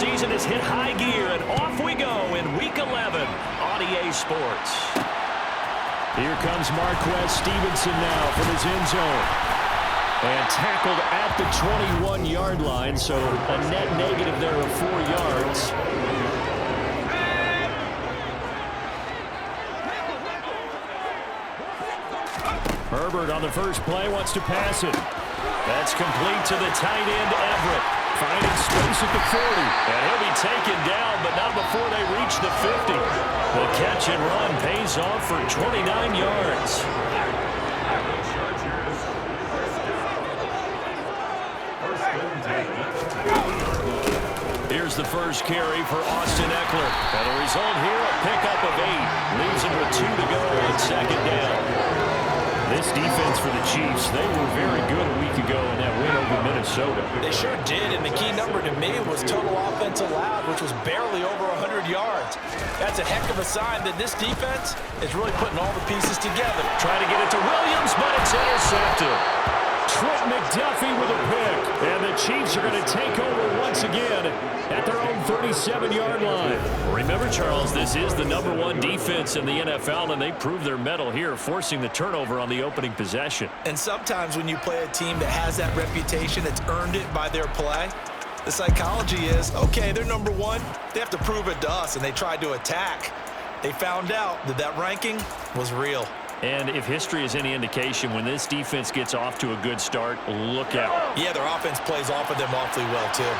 season has hit high gear, and off we go in Week 11 on EA Sports. Here comes Marquez Stevenson now from his end zone. And tackled at the 21-yard line, so a net negative there of 4 yards. Herbert on the first play wants to pass it. That's complete to the tight end, Everett. Finding space at the 40. And he'll be taken down, but not before they reach the 50. The catch and run pays off for 29 yards. Here's the first carry for Austin Eckler. And the result here, a pickup of 8. Leaves him with 2 to go on second down. This defense for the Chiefs, they were very good a week ago in that win over Minnesota. They sure did, and the key number to me was total offense allowed, which was barely over 100 yards. That's a heck of a sign that this defense is really putting all the pieces together. Trying to get it to Williams, but it's intercepted. Trent McDuffie with a pick. And the Chiefs are going to take over once again at their own 37-yard line. Remember, Charles, this is the #1 defense in the NFL, and they proved their mettle here, forcing the turnover on the opening possession. And sometimes when you play a team that has that reputation, it's earned it by their play. The psychology is, okay, they're #1. They have to prove it to us, and they tried to attack. They found out that that ranking was real. And if history is any indication, when this defense gets off to a good start, look out. Yeah, their offense plays off of them awfully well, too.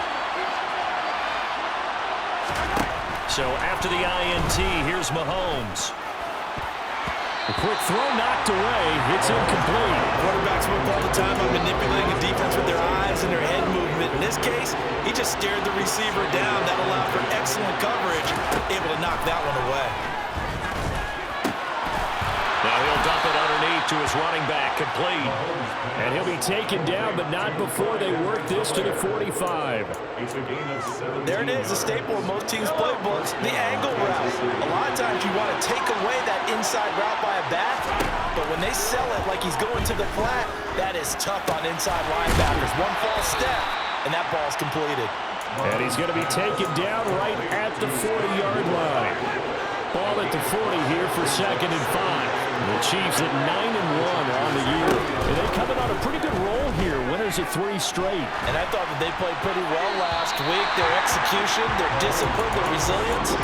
So after the INT, here's Mahomes. A quick throw knocked away. It's incomplete. Quarterbacks work all the time on manipulating the defense with their eyes and their head movement. In this case, he just stared the receiver down. That allowed for excellent coverage, able to knock that one away. Now he'll dump it underneath to his running back, complete. And he'll be taken down, but not before they work this to the 45. There it is, a staple of most teams' playbooks, the angle route. A lot of times you want to take away that inside route by a back, but when they sell it like he's going to the flat, that is tough on inside linebackers. One false step, and that ball's completed. And he's going to be taken down right at the 40-yard line. Ball at the 40 here for 2nd and 5. The Chiefs at 9-1 on the year. And they coming on a pretty good roll here. Winners of 3 straight. And I thought that they played pretty well last week. Their execution, their discipline, their resilience,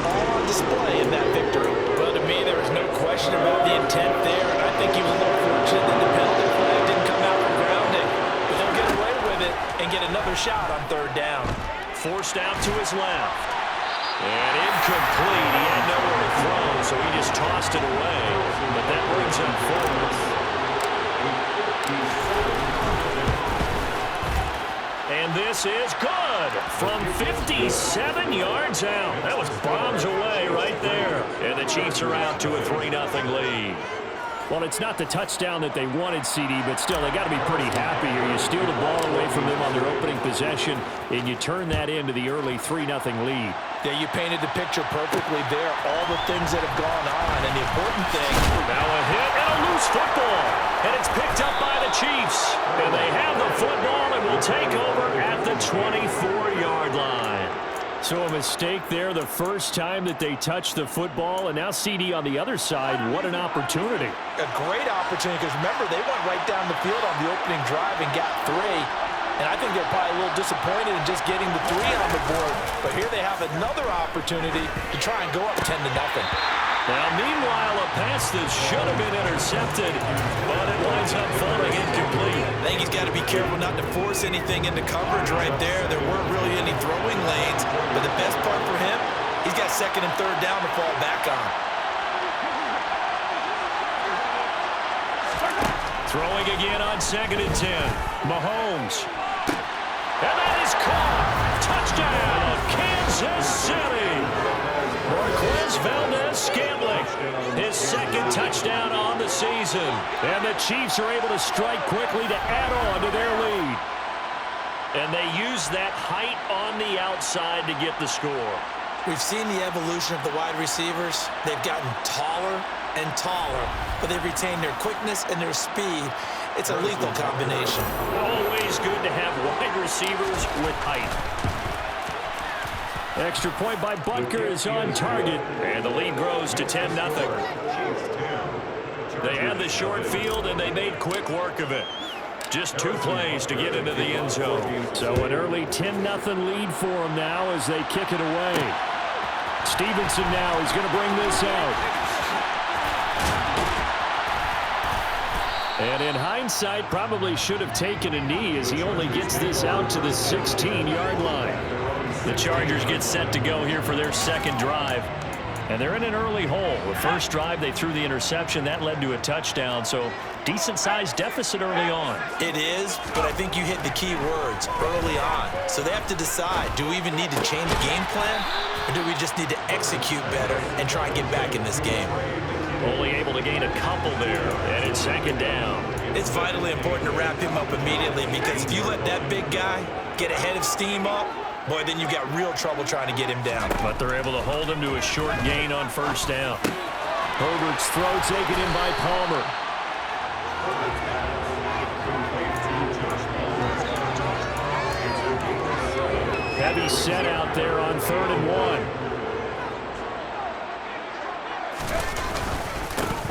all on display in that victory. Well, to me, there was no question about the intent there. And I think he was a little fortunate that the penalty flag didn't come out for grounding. But they'll get away with it and get another shot on 3rd down. Forced out to his left. And incomplete. He had nowhere to throw, so he just tossed it away. But that brings him forward. And this is good from 57 yards out. That was bombs away right there. And the Chiefs are out to a 3-0 lead. Well, it's not the touchdown that they wanted, CD, but still, they got to be pretty happy here. You steal the ball away from them on their opening possession, and you turn that into the early 3-0 lead. Yeah, you painted the picture perfectly there. All the things that have gone on, and the important thing. Now a hit and a loose football, and it's picked up by the Chiefs. And they have the football and will take over at the 24-yard line. So a mistake there the first time that they touched the football, and now CD on the other side. What an opportunity. A great opportunity, because remember, they went right down the field on the opening drive and got 3. And I think they're probably a little disappointed in just getting the 3 on the board. But here they have another opportunity to try and go up 10-0. Now, meanwhile, a pass that should have been intercepted, but it winds up falling incomplete. I think he's got to be careful not to force anything into coverage right there. There weren't really any throwing lanes, but the best part for him, he's got 2nd and 3rd down to fall back on. Throwing again on 2nd and 10. Mahomes. And that is caught. Touchdown, Kansas City. Marquez Valdez-Scantling, his 2nd touchdown on the season. And the Chiefs are able to strike quickly to add on to their lead. And they use that height on the outside to get the score. We've seen the evolution of the wide receivers. They've gotten taller and taller, but they've retained their quickness and their speed. It's a lethal combination. Always good to have wide receivers with height. Extra point by Butker is on target. And the lead grows to 10-0. They had the short field, and they made quick work of it. Just 2 plays to get into the end zone. So an early 10-0 lead for them now as they kick it away. Stevenson now is going to bring this out. And in hindsight, probably should have taken a knee as he only gets this out to the 16-yard line. The Chargers get set to go here for their second drive. And they're in an early hole. The first drive, they threw the interception. That led to a touchdown. So decent-sized deficit early on. It is, but I think you hit the key words, early on. So they have to decide, do we even need to change the game plan? Or do we just need to execute better and try and get back in this game? Only able to gain a couple there, and it's second down. It's vitally important to wrap him up immediately because if you let that big guy get a head of steam up, boy, then you've got real trouble trying to get him down. But they're able to hold him to a short gain on first down. Herbert's throw taken in by Palmer. Heavy set out there on 3rd and 1.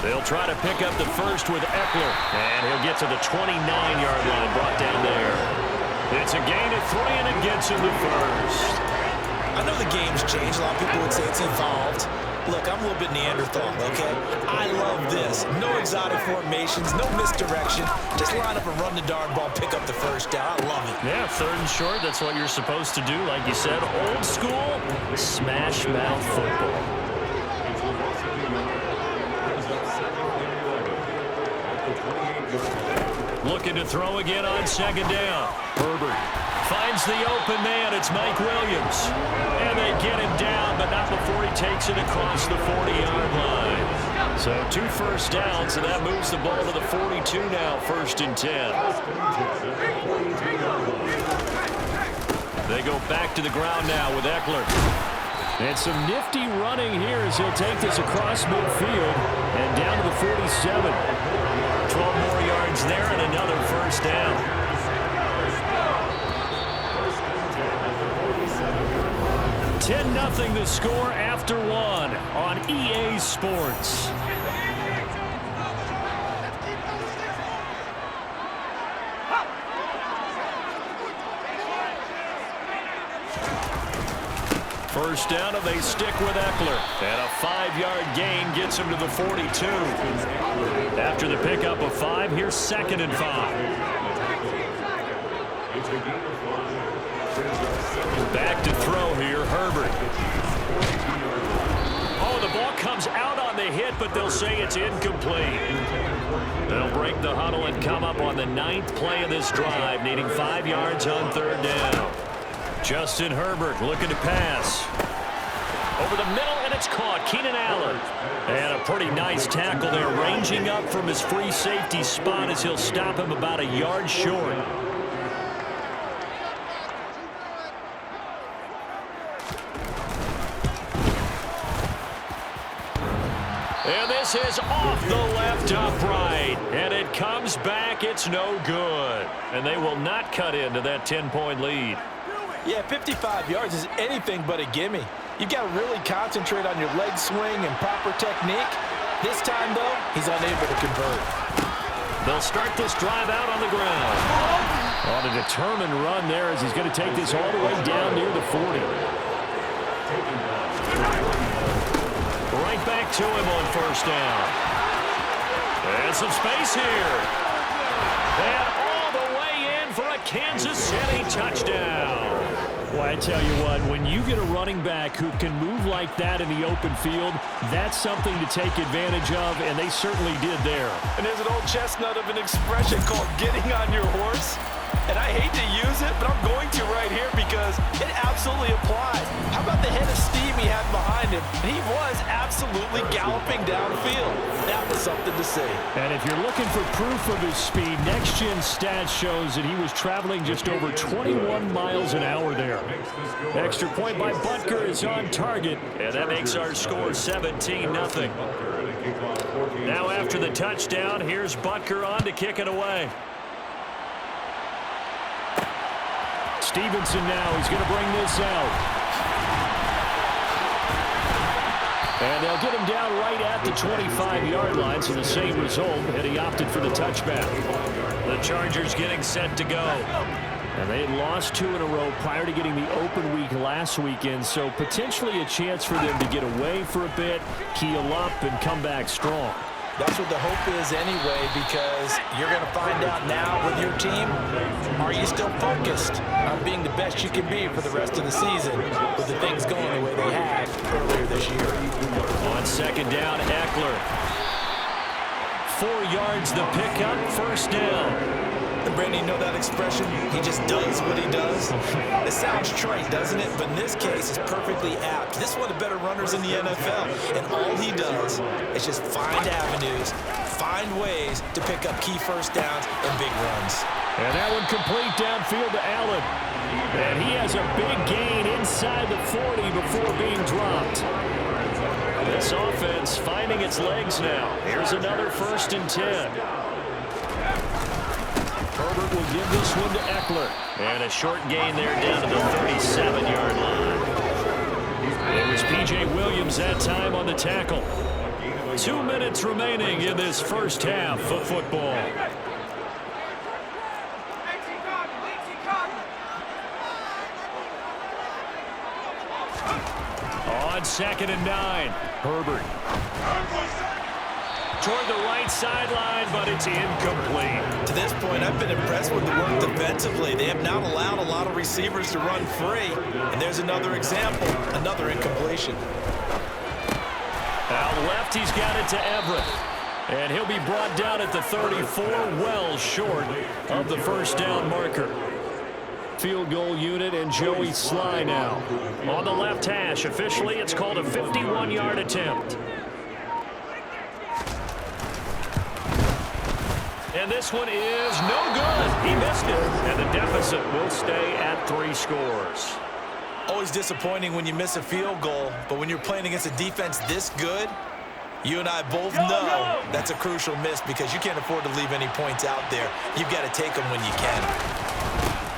They'll try to pick up the first with Eckler. And he'll get to the 29-yard line, brought down there. It's a gain of 3, and it gets him the first. I know the game's changed. A lot of people would say it's evolved. Look, I'm a little bit Neanderthal, okay? I love this. No exotic formations, no misdirection. Just line up and run the darn ball, pick up the first down. I love it. Yeah, 3rd and short, that's what you're supposed to do. Like you said, old school, smash mouth football. Looking to throw again on 2nd down. Herbert finds the open man. It's Mike Williams. And they get him down, but not before he takes it across the 40-yard line. So 2 first downs, and that moves the ball to the 42 now, 1st and 10. They go back to the ground now with Eckler. And some nifty running here as he'll take this across midfield and down to the 47. 12 more yards there and another first down. 10-0 the score after 1 on EA Sports. First down, and they stick with Eckler. And a 5-yard gain gets him to the 42. After the pickup of 5, here's 2nd and 5. Back to throw here, Herbert. Oh, the ball comes out on the hit, but they'll say it's incomplete. They'll break the huddle and come up on the 9th play of this drive, needing 5 yards on 3rd down. Justin Herbert looking to pass. Over the middle, and it's caught. Keenan Allen. And a pretty nice tackle there, ranging up from his free safety spot as he'll stop him about a yard short. And this is off the left upright. And it comes back. It's no good. And they will not cut into that 10-point lead. Yeah, 55 yards is anything but a gimme. You've got to really concentrate on your leg swing and proper technique. This time, though, he's unable to convert. They'll start this drive out on the ground. On a determined run there as he's going to take this all the way down near the 40. Right back to him on first down. And some space here. And all the way in for a Kansas City touchdown. Well, I tell you what, when you get a running back who can move like that in the open field, that's something to take advantage of, and they certainly did there. And there's an old chestnut of an expression called getting on your horse. And I hate to use it, but I'm going to right here because it absolutely applies. How about the head of steam he had behind him? And he was absolutely galloping downfield. That was something to see. And if you're looking for proof of his speed, Next Gen Stats shows that he was traveling just over 21 miles an hour there. Extra point by Butker is on target. And that makes our score 17-0. Now after the touchdown, here's Butker on to kick it away. Stevenson now is going to bring this out. And they'll get him down right at the 25-yard line, so the same result, and he opted for the touchback. The Chargers getting set to go. And they had lost 2 in a row prior to getting the open week last weekend, so potentially a chance for them to get away for a bit, heal up, and come back strong. That's what the hope is anyway, because you're going to find out now with your team, are you still focused on being the best you can be for the rest of the season with the things going the way they had earlier this year? On second down, Eckler. 4 yards the pickup, first down. And Brandon, you know that expression? He just does what he does. It sounds trite, doesn't it? But in this case, it's perfectly apt. This is one of the better runners in the NFL. And all he does is just find avenues, find ways to pick up key first downs and big runs. And that one complete downfield to Allen. And he has a big gain inside the 40 before being dropped. This offense finding its legs now. Here's another 1st and 10. Herbert will give this one to Eckler. And a short gain there down to the 37-yard line. It was P.J. Williams that time on the tackle. 2 minutes remaining in this first half of football. On 2nd and 9, Herbert. Toward the right sideline, but it's incomplete. To this point, I've been impressed with the work defensively. They have not allowed a lot of receivers to run free. And there's another example, another incompletion. Out left, he's got it to Everett. And he'll be brought down at the 34, well short of the first down marker. Field goal unit and Joey Sly now. On the left hash, officially it's called a 51-yard attempt. And this one is no good. He missed it. And the deficit will stay at 3 scores. Always disappointing when you miss a field goal, but when you're playing against a defense this good, you and I both know that's a crucial miss because you can't afford to leave any points out there. You've got to take them when you can.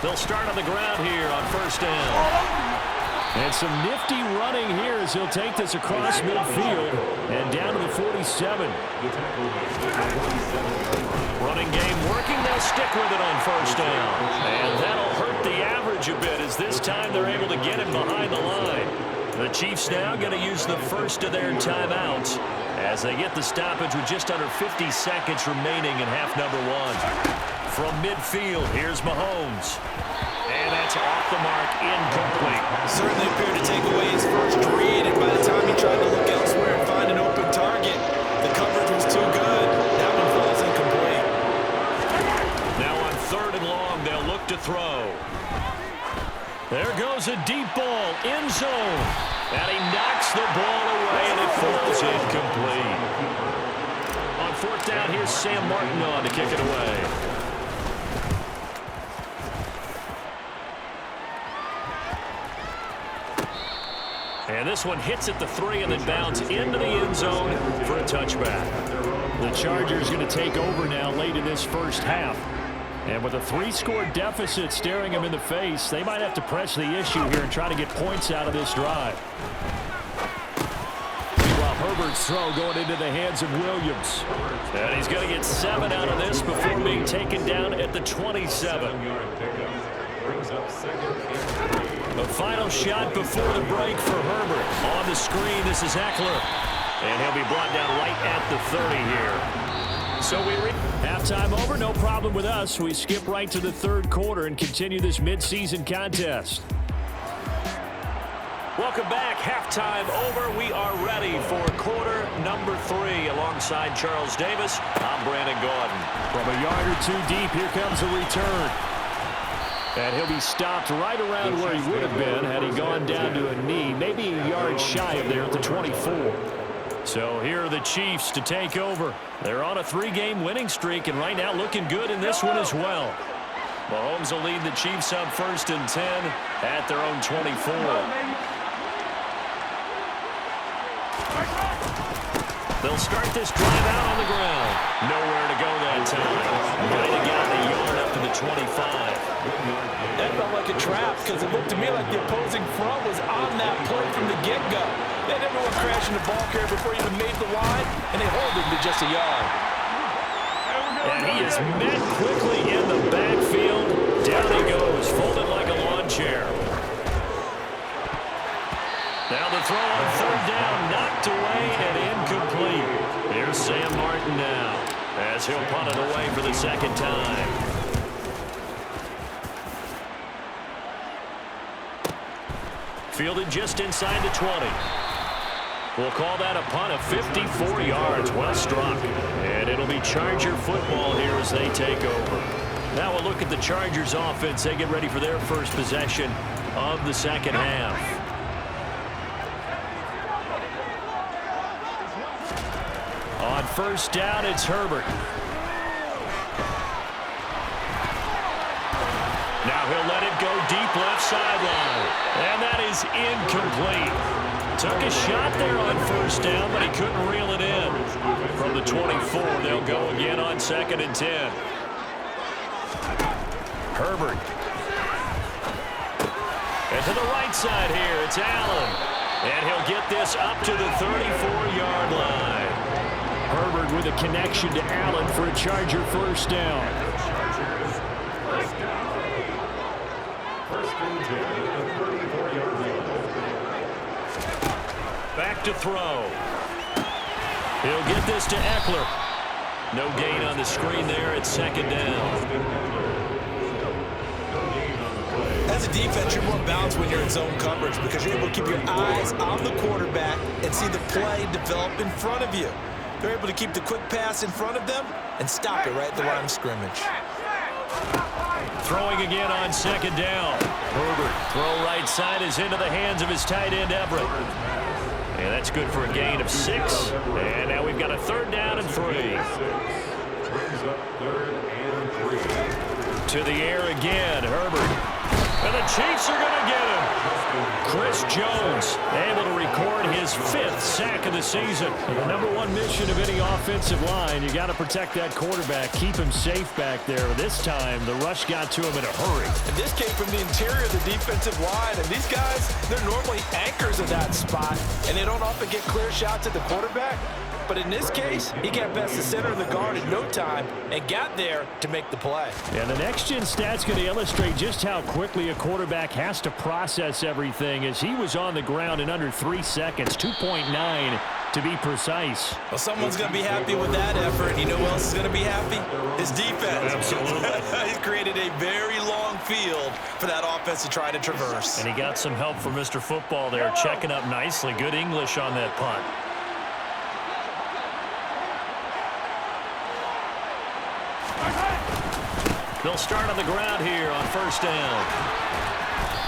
They'll start on the ground here on first down. And some nifty running here as he'll take this across midfield and down to the 47. Running game working. They'll stick with it on first down. And that'll hurt the average a bit as this time they're able to get him behind the line. The Chiefs now going to use the first of their timeouts as they get the stoppage with just under 50 seconds remaining in half number 1. From midfield, here's Mahomes. And that's off the mark, incomplete. Certainly appeared to take away his first read, and by the time he tried to look elsewhere and find an open target, the coverage was too good. That one falls incomplete. Now on 3rd and long, they'll look to throw. There goes a deep ball, end zone. And he knocks the ball away, and it falls incomplete. On 4th down, here's Sam Martin on to kick it away. And this one hits at the 3 and then bounds into the end zone for a touchback. The Chargers going to take over now late in this first half. And with a 3-score deficit staring them in the face, they might have to press the issue here and try to get points out of this drive. Meanwhile, Herbert's throw going into the hands of Williams. And he's going to get 7 out of this before being taken down at the 27. The final shot before the break for Herbert. On the screen, this is Eckler. And he'll be brought down right at the 30 here. So we halftime over, no problem with us. We skip right to the 3rd quarter and continue this midseason contest. Welcome back. Halftime over. We are ready for quarter number 3 alongside Charles Davis. I'm Brandon Gaudin. From a yard or 2 deep, here comes a return. And he'll be stopped right around where he would have been had he gone down to a knee, maybe a yard shy of there at the 24. So here are the Chiefs to take over. They're on a 3-game winning streak, and right now looking good in this one as well. Mahomes will lead the Chiefs up 1st and 10 at their own 24. They'll start this drive out on the ground. Nowhere to go that time. Might have gotten a yard up to the 25. That felt like a trap because it looked to me like the opposing front was on that play from the get-go. They had everyone crashing the ball carrier before he even made the line, and they hold him to just a yard. And he is met quickly in the backfield. Down he goes, folded like a lawn chair. Now the throw on third down, knocked away and incomplete. Here's Sam Martin now, as he'll punt it away for the second time. Fielded just inside the 20. We'll call that a punt of 54 yards. Well struck. And it'll be Charger football here as they take over. Now we'll look at the Chargers offense. They get ready for their first possession of the second half. On first down, it's Herbert. Now he'll let it go deep left sideline. And that is incomplete. Took a shot there on first down, but he couldn't reel it in. From the 24, they'll go again on 2nd and 10. Herbert. And to the right side here, it's Allen. And he'll get this up to the 34-yard line. Herbert with a connection to Allen for a Charger first down. Back to throw. He'll get this to Eckler. No gain on the screen there. It's 2nd down. As a defense, you're more balanced when you're in zone coverage because you're able to keep your eyes on the quarterback and see the play develop in front of you. They're able to keep the quick pass in front of them and stop it right at the line of scrimmage. Throwing again on 2nd down. Herbert, throw right side is into the hands of his tight end, Everett. And that's good for a gain of 6. And now we've got a 3rd down and 3. To the air again, Herbert. And the Chiefs are going to get him. Chris Jones able to record his 5th sack of the season. The number one mission of any offensive line, you got to protect that quarterback, keep him safe back there. This time, the rush got to him in a hurry. And this came from the interior of the defensive line. And these guys, they're normally anchors of that spot, and they don't often get clear shots at the quarterback. But in this case, he got past the center of the guard in no time and got there to make the play. And the next-gen stat's going to illustrate just how quickly a quarterback has to process everything as he was on the ground in under 3 seconds, 2.9 to be precise. Well, someone's going to be happy with that effort. You know who else is going to be happy? His defense. Absolutely. He's created a very long field for that offense to try to traverse. And he got some help from Mr. Football there, checking up nicely. Good English on that punt. They'll start on the ground here on first down.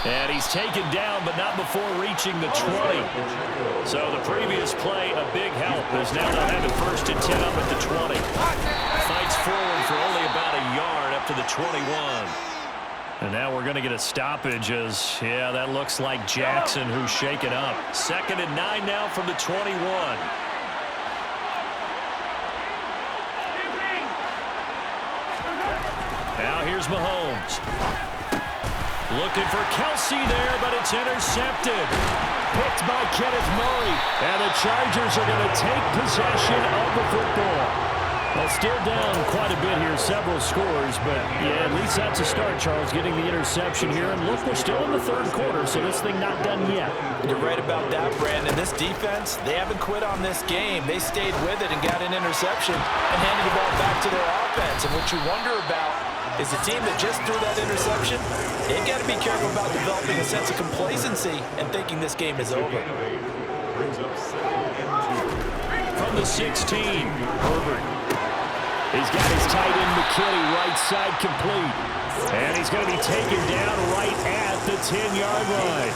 And he's taken down, but not before reaching the 20. So the previous play, a big help, is now they'll have it 1st and 10 up at the 20. Fights forward for only about a yard up to the 21. And now we're going to get a stoppage as, yeah, that looks like Jackson who's shaken up. 2nd and 9 now from the 21. Now here's Mahomes. Looking for Kelsey there, but it's intercepted. Picked by Kenneth Murray. And the Chargers are going to take possession of the football. Well, still down quite a bit here, several scores, but yeah, at least that's a start, Charles, getting the interception here. And look, we're still in the 3rd quarter, so this thing not done yet. You're right about that, Brandon. This defense, they haven't quit on this game. They stayed with it and got an interception and handed the ball back to their offense. And what you wonder about is the team that just threw that interception, they've got to be careful about developing a sense of complacency and thinking this game is over. From the 16, Herbert. He's got his tight end McKinney right side complete. And he's going to be taken down right at the 10-yard line.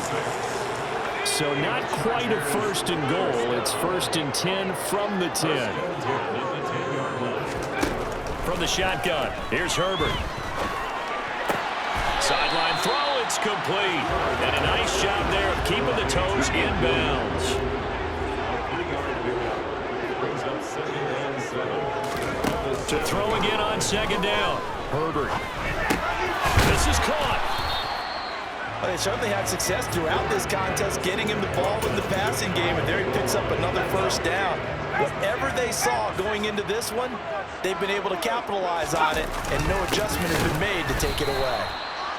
So not quite a 1st and goal. It's 1st and 10 from the 10. From the shotgun, here's Herbert. Sideline throw, it's complete. And a nice job there of keeping the toes in bounds. To throw again on 2nd down. Herbert. This is caught. Well, they certainly had success throughout this contest, getting him the ball in the passing game, and there he picks up another first down. Whatever they saw going into this one, they've been able to capitalize on it, and no adjustment has been made to take it away.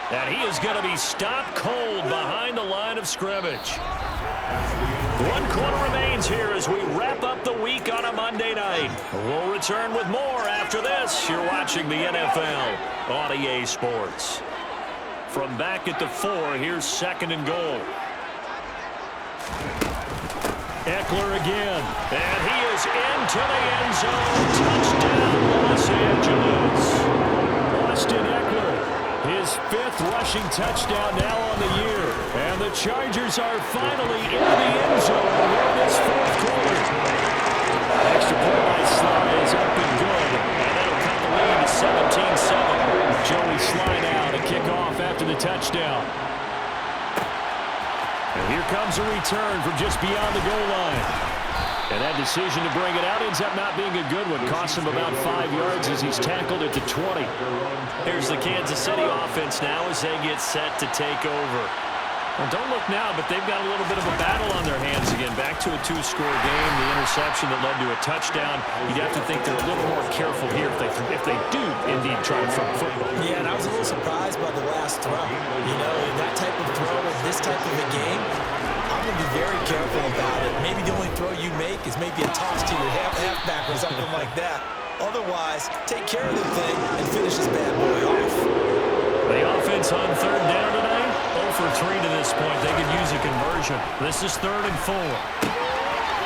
And he is going to be stopped cold behind the line of scrimmage. 1 quarter remains here as we wrap up the week on a Monday night. We'll return with more after this. You're watching the NFL on EA Sports. From back at the 4, here's 2nd and goal. Eckler again. And he is into the end zone. Touchdown, Los Angeles. Austin Eckler, his 5th rushing touchdown now on the year. And the Chargers are finally in the end zone in this 4th quarter. Extra point by Sly is up and good. And that'll cut the lead to 17-7. Joey Sly now to kick off after the touchdown. And here comes a return from just beyond the goal line. And that decision to bring it out ends up not being a good one. Costs him about 5 yards as he's tackled at the 20. Here's the Kansas City offense now as they get set to take over. Well, don't look now, but they've got a little bit of a battle on their hands again. Back to a 2-score game, the interception that led to a touchdown. You'd have to think they're a little more careful here if they do indeed try to throw football. Yeah, and I was a little surprised by the last throw. You know, that type of throw in this type of a game, I'm going to be very careful about it. Maybe the only throw you make is maybe a toss to your halfback or something like that. Otherwise, take care of the thing and finish this bad boy off. The offense on 3rd down tonight, 0 for 3 to this point. They could use a conversion. This is 3rd and 4.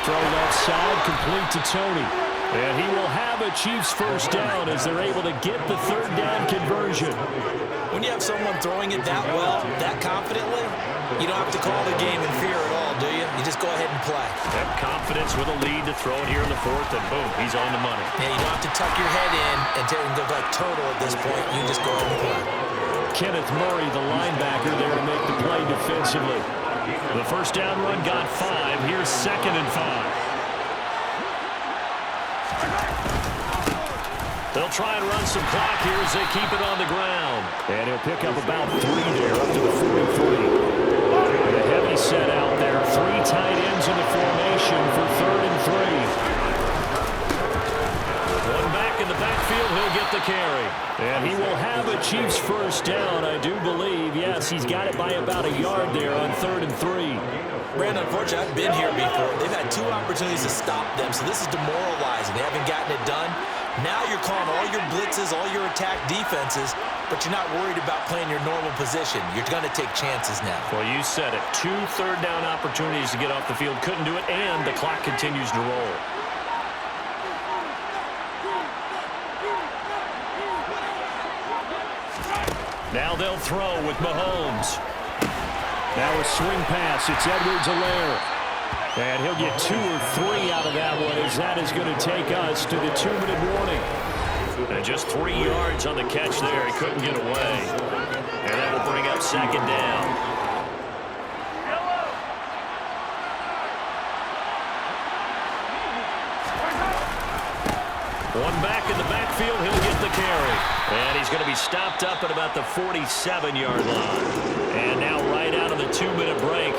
Throw left side, complete to Tony. And he will have a Chiefs first down as they're able to get the 3rd down conversion. When you have someone throwing it that well, that confidently, you don't have to call the game in fear at all, do you? You just go ahead and play. Have confidence with a lead to throw it here in the 4th, and boom, he's on the money. Yeah, you don't have to tuck your head in and look like turtle at this point. You just go ahead and play. Kenneth Murray, the linebacker, there to make the play defensively. The first down run got 5. Here's 2nd and 5. They'll try and run some clock here as they keep it on the ground. And he'll pick up about 3 there, up to the 43. And a heavy set out there. 3 tight ends in the formation for 3rd and 3. One back in the backfield, he'll get the carry. And he will have a Chiefs first down, I do believe. Yes, he's got it by about a yard there on 3rd and 3. Brandon, unfortunately, I've been here before. They've had 2 opportunities to stop them, so this is demoralizing. They haven't gotten it done. Now you're calling all your blitzes, all your attack defenses, but you're not worried about playing your normal position. You're going to take chances now. Well, you said it. 2 third down opportunities to get off the field. Couldn't do it, and the clock continues to roll. Now they'll throw with Mahomes. Now a swing pass. It's Edwards-Helaire. And he'll get 2 or 3 out of that one as that is going to take us to the 2-minute warning. And just 3 yards on the catch there. He couldn't get away. And that will bring up 2nd down. One back in the backfield, he'll get the carry. And he's going to be stopped up at about the 47-yard line. And now right out of the 2-minute break,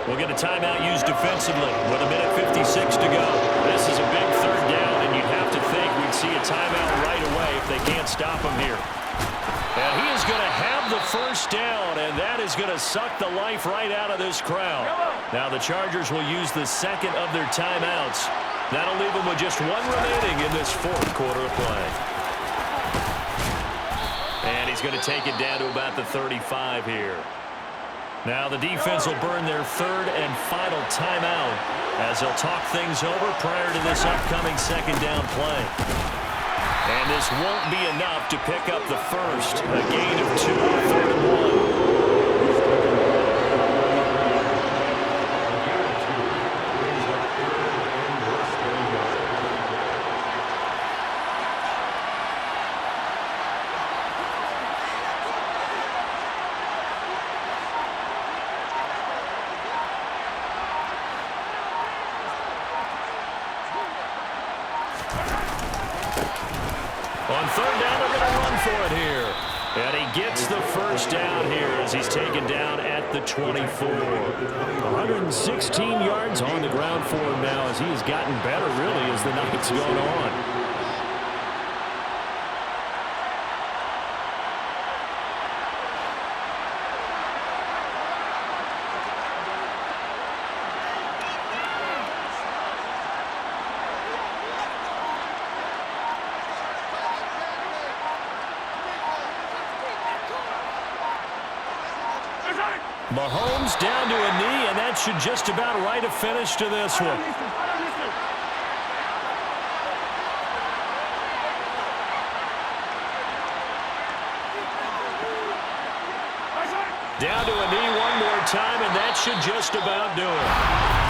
we'll get a timeout used defensively with 1:56 to go. This is a big 3rd down, and you'd have to think we'd see a timeout right away if they can't stop him here. And he is going to have the first down, and that is going to suck the life right out of this crowd. Now the Chargers will use the 2nd of their timeouts. That'll leave them with just 1 remaining in this 4th quarter of play. And he's going to take it down to about the 35 here. Now the defense will burn their 3rd and final timeout as they'll talk things over prior to this upcoming 2nd down play. And this won't be enough to pick up the first. A gain of 2, 3rd and 1. On 3rd down, they're going to run for it here. And he gets the first down here as he's taken down at the 24. 116 yards on the ground for him now as he has gotten better, really, as the night's gone on. Mahomes down to a knee, and that should just about write a finish to this one. Down to a knee one more time, and that should just about do it.